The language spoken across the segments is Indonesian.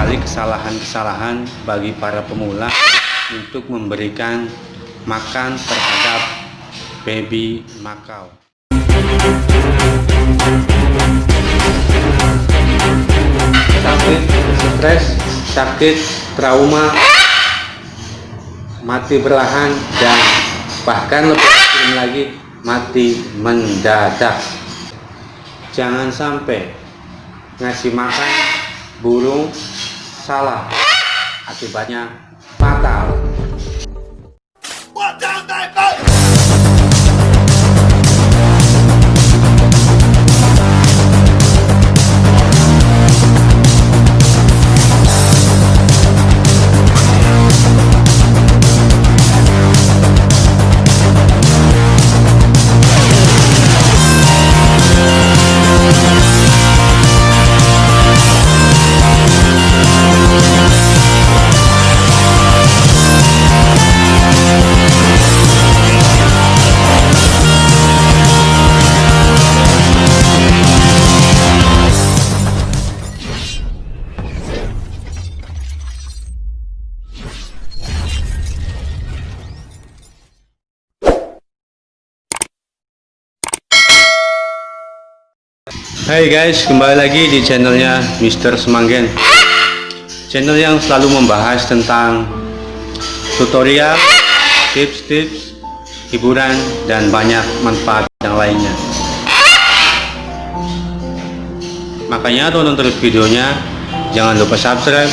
sekali kesalahan-kesalahan bagi para pemula untuk memberikan makan terhadap baby makau. Sakit, stres, sakit, trauma, mati perlahan, dan bahkan lebih ekstrim lagi, mati mendadak. Jangan sampai ngasih makan burung salah, akibatnya fatal. Hai guys, kembali lagi di channelnya Mr. Semanggen, channel yang selalu membahas tentang tutorial, tips-tips, hiburan, dan banyak manfaat yang lainnya. Makanya tonton terus videonya, jangan lupa subscribe,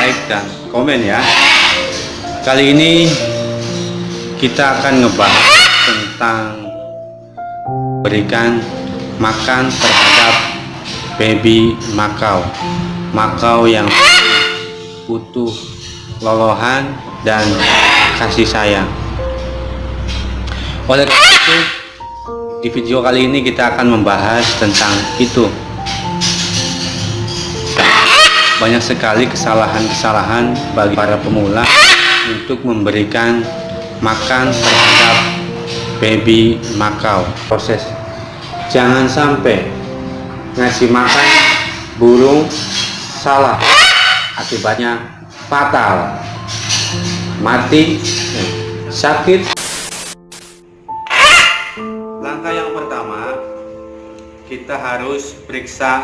like, dan komen ya. Kali ini kita akan ngebahas tentang berikan makan terhadap baby makau yang butuh lolohan dan kasih sayang. Oleh karena itu, di video kali ini kita akan membahas tentang itu. Banyak sekali kesalahan-kesalahan bagi para pemula untuk memberikan makan terhadap baby makau. Jangan sampai ngasih makan burung salah, akibatnya fatal, mati, sakit. Langkah yang pertama, kita harus periksa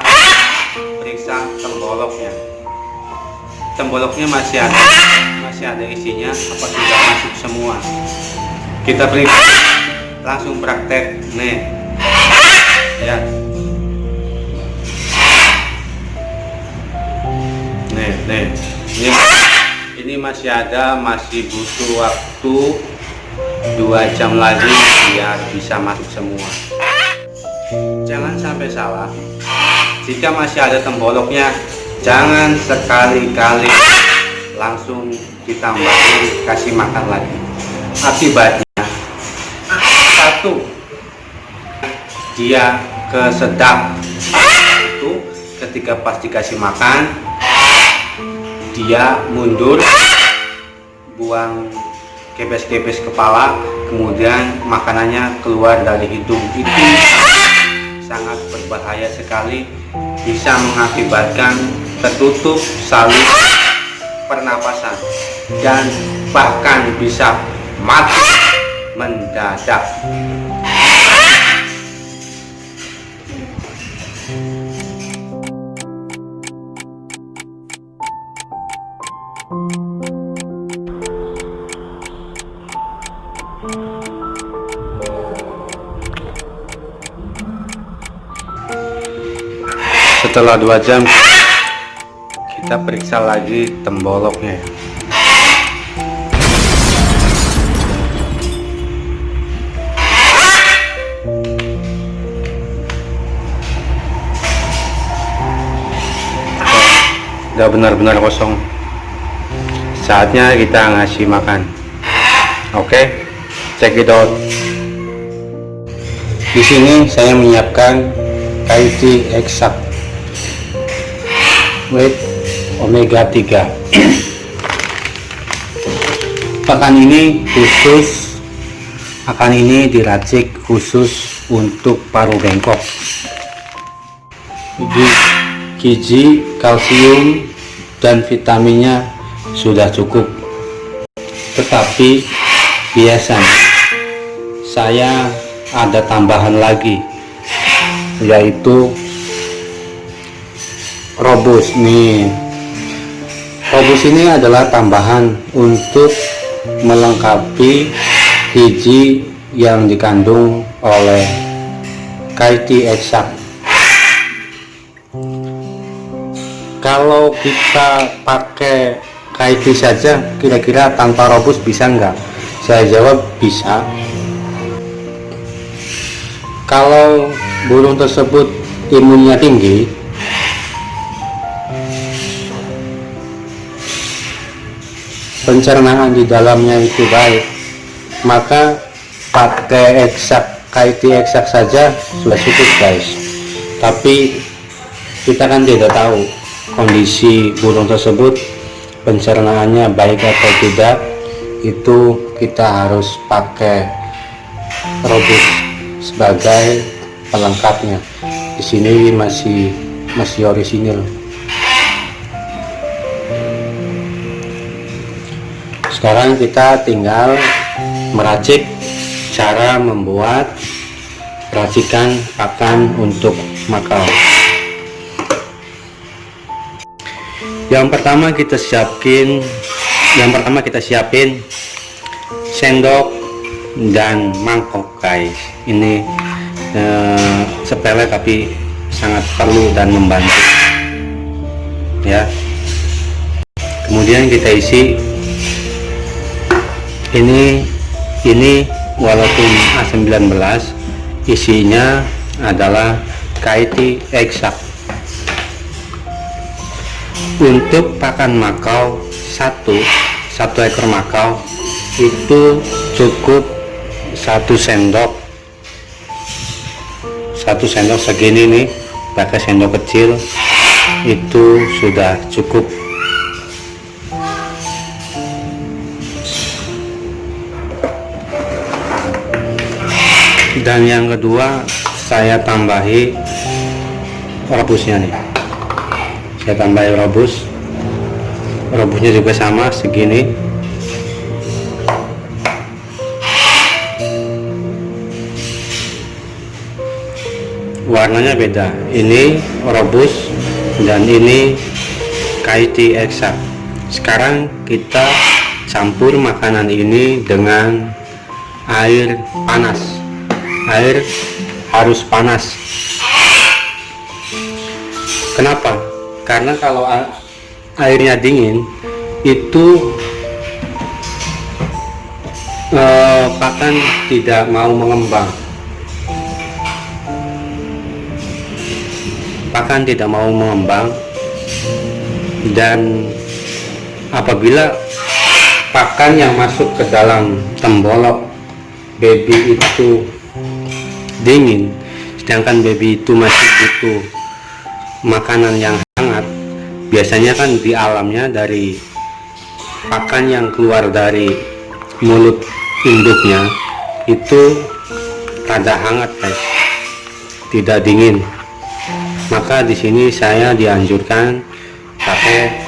temboloknya. Temboloknya masih ada isinya, apa sudah masuk semua. Kita periksa, langsung praktek nih ya. Nih, ini masih butuh waktu 2 jam lagi biar bisa masuk semua. Jangan sampai salah, jika masih ada temboloknya, jangan sekali-kali langsung ditambahin kasih makan lagi. Akibatnya, satu, dia kesedap. Itu ketika pas dikasih makan, dia mundur, buang kepes-kepes kepala, kemudian makanannya keluar dari hidung. Itu sangat berbahaya sekali, bisa mengakibatkan tertutup saluran pernapasan dan bahkan bisa mati mendadak. Setelah 2 jam kita periksa lagi temboloknya. Udah benar-benar kosong. Saatnya kita ngasih makan. Oke, check it out. Di sini saya menyiapkan KIT Exact with omega 3. Pakan ini diracik khusus untuk paru bengkok. Gizi, kalsium, dan vitaminnya sudah cukup. Tetapi biasanya saya ada tambahan lagi, yaitu Robust nih. Robust ini adalah tambahan untuk melengkapi gizi yang dikandung oleh KIT Exact. Kalau kita pakai KIT saja, kira-kira tanpa Robust bisa nggak? Saya jawab bisa. Kalau burung tersebut imunnya tinggi, pencernaan di dalamnya itu baik, maka pakai KIT Exact saja sudah cukup guys. Tapi kita kan tidak tahu kondisi burung tersebut pencernaannya baik atau tidak, itu kita harus pakai Robust sebagai pelengkapnya. Di sini masih orisinil. Sekarang kita tinggal meracik cara membuat racikan pakan untuk makau. Yang pertama kita siapin sendok dan mangkok guys. Ini sepele tapi sangat perlu dan membantu ya. Kemudian kita isi ini walaupun A19, isinya adalah KIT Exact. Untuk pakan makau satu ekor makau itu cukup satu sendok segini nih, pakai sendok kecil itu sudah cukup. Dan yang kedua, saya tambahi Robustnya nih. Saya tambahi Robustnya juga sama segini. Warnanya beda, ini Robust dan ini KIT Exact. Sekarang kita campur makanan ini dengan air panas. Air harus panas. Kenapa? Karena kalau airnya dingin itu pakan tidak mau mengembang. Dan apabila pakan yang masuk ke dalam tembolok baby itu dingin, sedangkan baby itu masih butuh makanan yang hangat, biasanya kan di alamnya dari pakan yang keluar dari mulut induknya itu rada hangat guys, tidak dingin. Maka di sini saya dianjurkan pakai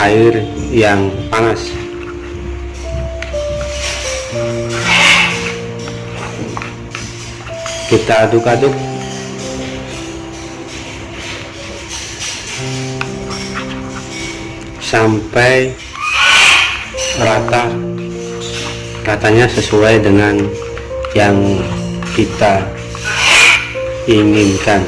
air yang panas. Kita aduk-aduk sampai ratanya sesuai dengan yang kita inginkan.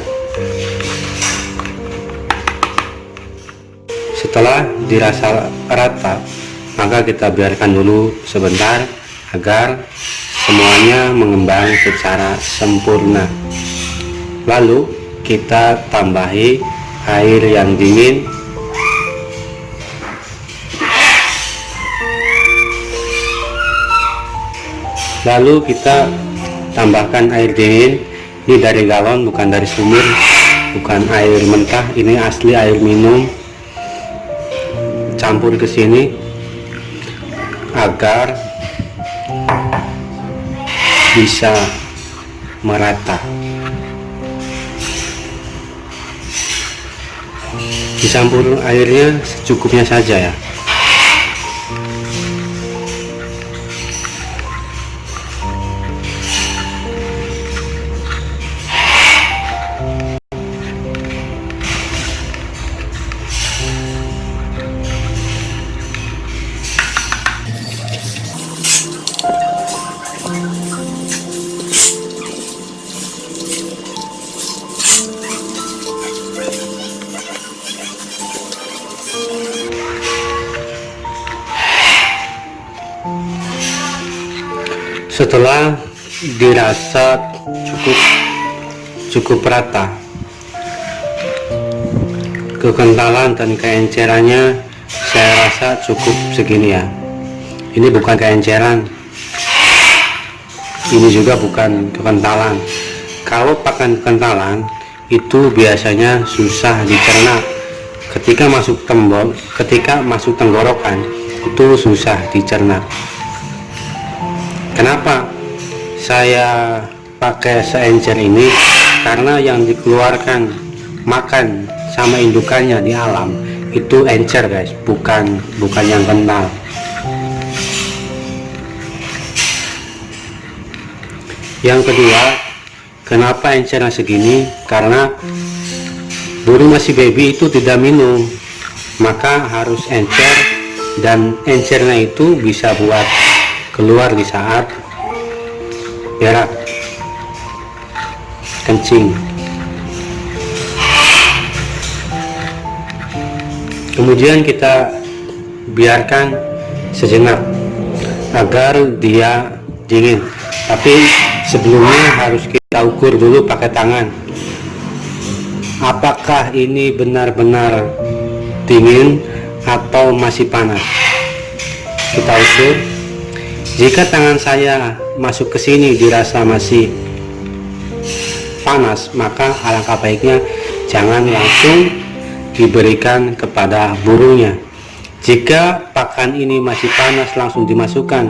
Setelah dirasa rata, maka kita biarkan dulu sebentar agar semuanya mengembang secara sempurna. Lalu kita tambahi air yang dingin. Lalu kita tambahkan air dingin. Ini dari galon, bukan dari sumur, bukan air mentah, ini asli air minum. Campur ke sini agar bisa merata. Dicampur airnya secukupnya saja ya. Setelah dirasa cukup rata kekentalan dan keencerannya, saya rasa cukup segini ya. Ini bukan keenceran, ini juga bukan kekentalan. Kalau pakan kekentalan itu biasanya susah dicerna. Ketika masuk tenggorokan itu susah dicerna. Kenapa saya pakai seencer ini? Karena yang dikeluarkan makan sama indukannya di alam itu encer guys, bukan yang kental. Yang kedua, kenapa encernya segini? Karena burung masih baby itu tidak minum, maka harus encer, dan encernya itu bisa buat keluar di saat berak, kencing. Kemudian kita biarkan sejenak agar dia dingin, tapi sebelumnya harus kita ukur dulu pakai tangan apakah ini benar-benar dingin atau masih panas. Kita ukur. Jika tangan saya masuk ke sini dirasa masih panas, maka alangkah baiknya jangan langsung diberikan kepada burungnya. Jika pakan ini masih panas langsung dimasukkan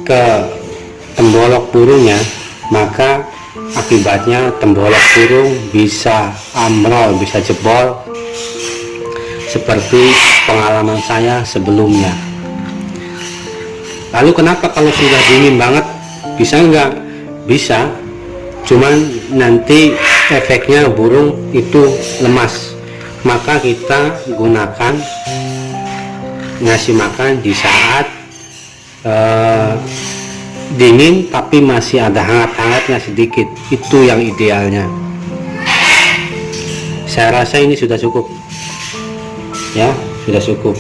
ke tembolok burungnya, maka akibatnya tembolok burung bisa amrol, bisa jebol seperti pengalaman saya sebelumnya. Lalu kenapa kalau sudah dingin banget bisa nggak? Bisa, cuman nanti efeknya burung itu lemas. Maka kita gunakan ngasih makan di saat dingin tapi masih ada hangat-hangatnya sedikit, itu yang idealnya. Saya rasa ini sudah cukup ya, sudah cukup.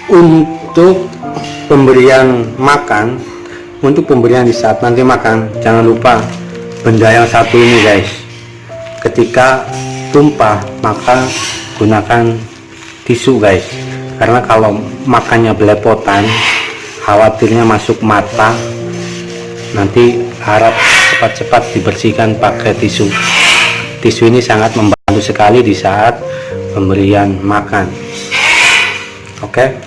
Untuk pemberian makan, untuk pemberian di saat nanti makan, jangan lupa benda yang satu ini guys. Ketika tumpah maka gunakan tisu guys, karena kalau makannya belepotan khawatirnya masuk mata, nanti harap cepat-cepat dibersihkan pakai tisu. Tisu ini sangat membantu sekali di saat pemberian makan. Oke.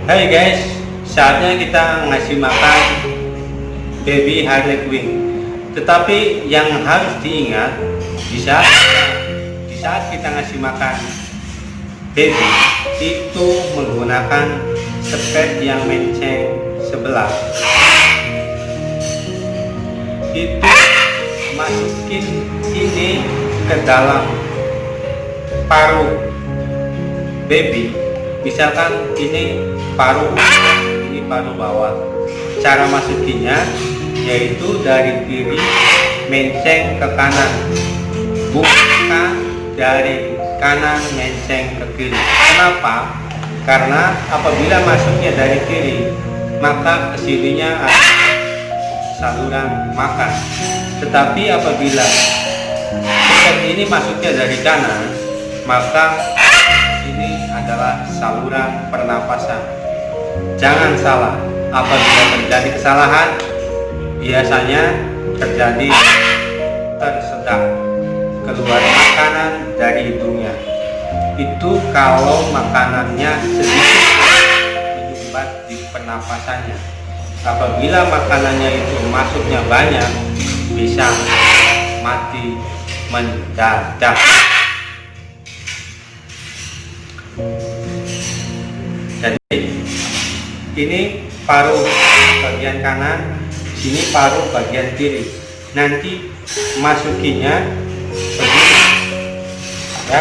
Hai guys, saatnya kita ngasih makan baby harlequin. Tetapi yang harus diingat di saat kita ngasih makan baby itu menggunakan sepet yang menceng sebelah. Itu masukin ini ke dalam paruh baby. Misalkan ini paruh bawah. Cara masukinnya yaitu dari kiri menceng ke kanan, bukan dari kanan menceng ke kiri. Kenapa? Karena apabila masuknya dari kiri, maka kesininya ada saluran makan. Tetapi apabila seperti ini masuknya dari kanan, maka ini adalah saluran pernapasan. Jangan salah, apabila terjadi kesalahan biasanya terjadi tersedak keluar makanan dari hidungnya. Itu kalau makanannya sedikit menyumbat di pernapasannya. Apabila makanannya itu masuknya banyak, bisa mati mendadak. Jadi ini paru bagian kanan, sini paru bagian kiri. Nanti masukinya begini, ya.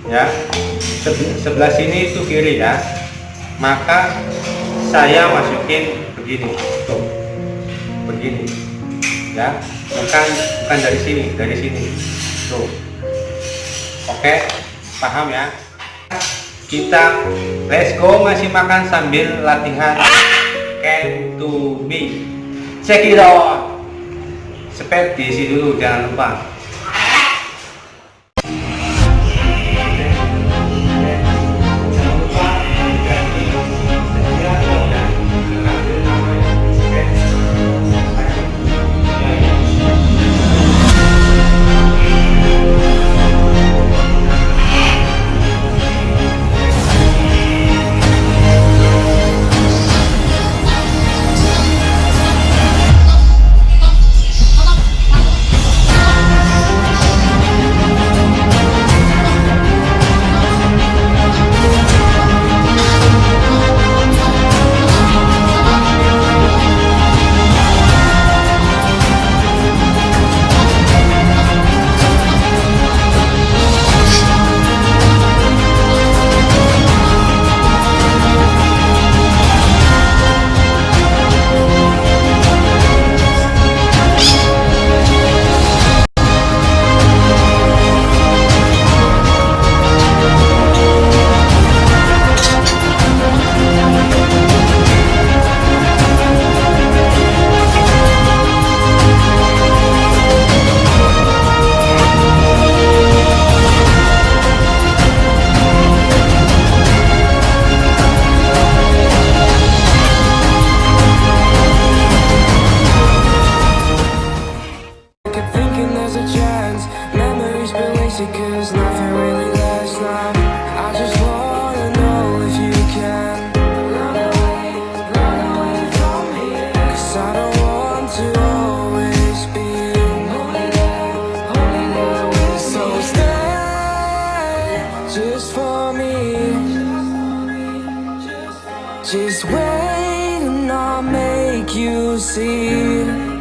Ya, sebelah sini itu kiri ya. Maka saya masukin begini, tuh, begini, ya. Bukan dari sini, tuh. Oke, paham ya? Kita let's go ngasih makan sambil latihan can to me. Check it out. Spek diisi dulu, jangan lupa. Cause nothing really lasts now. I just wanna know if you can run away from here. Cause I don't want to always be holding there. So stay just for me. Just wait and I'll make you see.